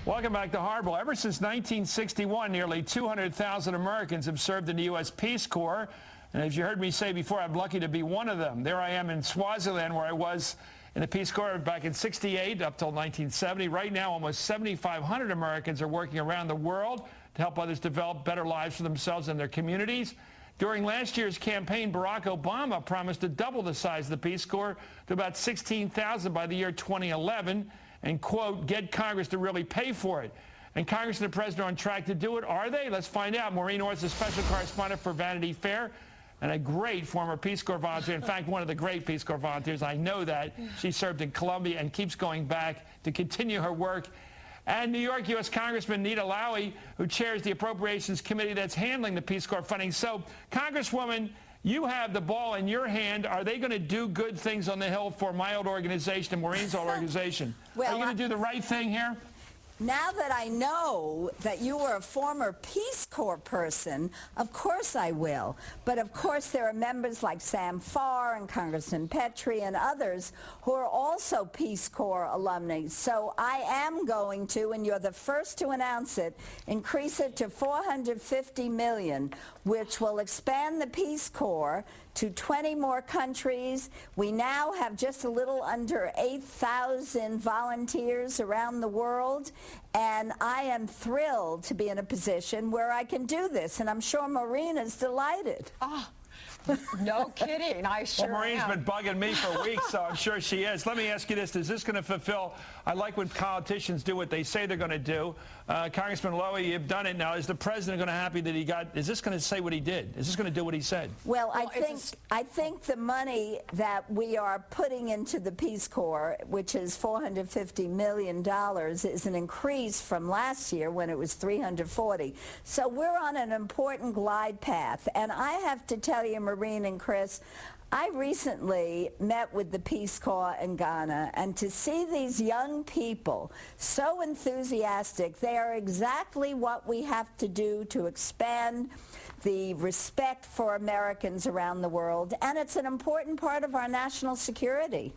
Welcome back to Hardball. Ever since 1961, nearly 200,000 Americans have served in the U.S. Peace Corps. And as you heard me say before, I'm lucky to be one of them. There I am in Swaziland, where I was in the Peace Corps back in '68 up till 1970. Right now, almost 7,500 Americans are working around the world to help others develop better lives for themselves and their communities. During last year's campaign, Barack Obama promised to double the size of the Peace Corps to about 16,000 by the year 2011 and, quote, get Congress to really pay for it. And Congress and the President are on track to do it. Are they? Let's find out. Maureen Orth is a special correspondent for Vanity Fair and a great former Peace Corps volunteer. In fact, one of the great Peace Corps volunteers. I know that. She served in Colombia and keeps going back to continue her work. And New York U.S. Congressman Nita Lowey, who chairs the Appropriations Committee that's handling the Peace Corps funding. So, Congresswoman, you have the ball in your hand. Are they going to do good things on the Hill for my old organization and Maureen's old organization? Well, are you going to do the right thing here? Now that I know that you were a former Peace Corps person, of course I will. But of course there are members like Sam Farr and Congressman Petrie and others who are also Peace Corps alumni. So I am going to, and you're the first to announce it, increase it to $450 million, which will expand the Peace Corps to 20 more countries. We now have just a little under 8,000 volunteers around the world, and I am thrilled to be in a position where I can do this, and I'm sure Maureen is delighted. Oh. No kidding, I sure Well, Maureen's am. been bugging me for weeks, so I'm sure she is. Let me ask you this. Is this going to fulfill, I like when politicians do what they say they're going to do. Congressman Lowey, you've done it now. Is the president going to be happy that he got, is this going to say what he did? Is this going to do what he said? Well, I think the money that we are putting into the Peace Corps, which is $450 million, is an increase from last year when it was $340. So we're on an important glide path. And I have to tell you, Maureen and Chris, I recently met with the Peace Corps in Ghana, and to see these young people so enthusiastic, they are exactly what we have to do to expand the respect for Americans around the world, and it's an important part of our national security.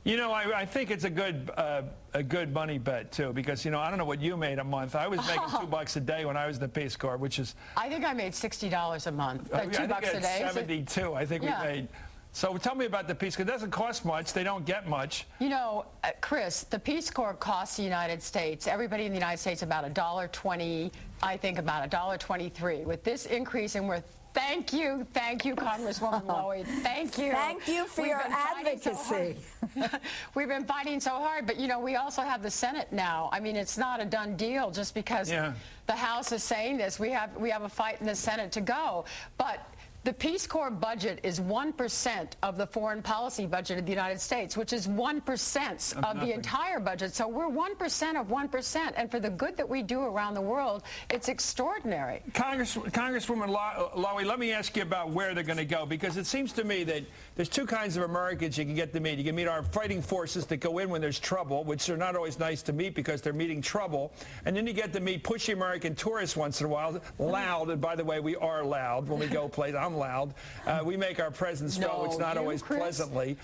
You know, I think it's a good money bet, too, because, you know, I don't know what you made a month. I was making $2 a day when I was in the Peace Corps, which is... I think I made $60 a month. $2 a day? 72, I think we made. So tell me about the Peace Corps. It doesn't cost much. They don't get much. You know, Chris, the Peace Corps costs the United States, everybody in the United States, about $1.20, I think about $1.23. With this increase, and we're Thank you, Congresswoman Lowey. Thank you. Thank you for your advocacy. We've been fighting so hard, but you know, we also have the Senate now. I mean, it's not a done deal just because the House is saying this. We have a fight in the Senate to go, but the Peace Corps budget is 1% of the foreign policy budget of the United States, which is 1% of the entire budget. So we're 1% of 1%, and for the good that we do around the world, it's extraordinary. Congresswoman Lowey, let me ask you about where they're going to go, because it seems to me that there's two kinds of Americans you can get to meet. You can meet our fighting forces that go in when there's trouble, which are not always nice to meet because they're meeting trouble, and then you get to meet pushy American tourists once in a while, loud, and by the way, we are loud when we go places. I'm loud. We make our presence felt, which not always pleasantly.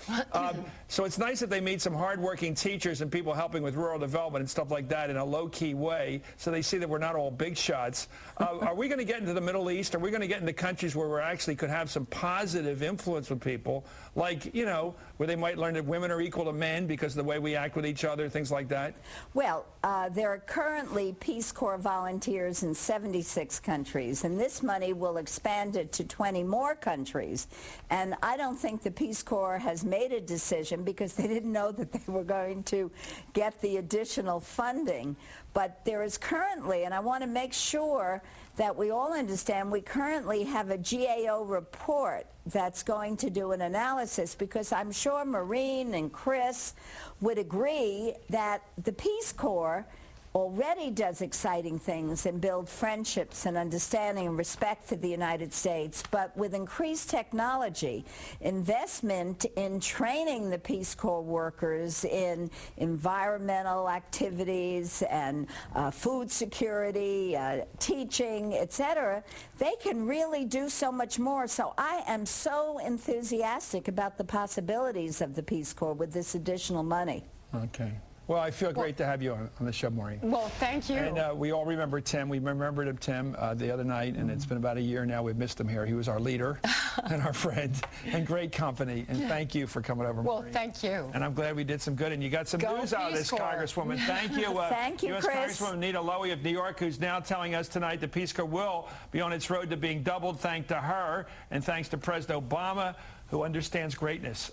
So it's nice that they meet some hardworking teachers and people helping with rural development and stuff like that in a low-key way, so they see that we're not all big shots. Are we going to get into the Middle East? Are we going to get into countries where we actually could have some positive influence with people, like, you know, where they might learn that women are equal to men because of the way we act with each other, things like that? Well, there are currently Peace Corps volunteers in 76 countries, and this money will expand it to 20 more countries. And I don't think the Peace Corps has made a decision because they didn't know that they were going to get the additional funding. But there is currently, and I want to make sure that we all understand, we currently have a GAO report that's going to do an analysis, because I'm sure Maureen and Chris would agree that the Peace Corps already does exciting things and build friendships and understanding and respect for the United States, but with increased technology, investment in training the Peace Corps workers in environmental activities and food security, teaching, etc., they can really do so much more. So I am so enthusiastic about the possibilities of the Peace Corps with this additional money. Okay. Well, I feel great to have you on the show, Maureen. Well, thank you. And we all remember Tim. We remembered him, Tim, the other night, and it's been about a year now. We've missed him here. He was our leader and our friend and great company. And thank you for coming over, Maureen. Well, thank you. And I'm glad we did some good. And you got some news out of this, Congresswoman. Thank you. Thank you, U.S. Chris. Congresswoman Nita Lowey of New York, who's now telling us tonight the Peace Corps will be on its road to being doubled, thanks to her, and thanks to President Obama, who understands greatness.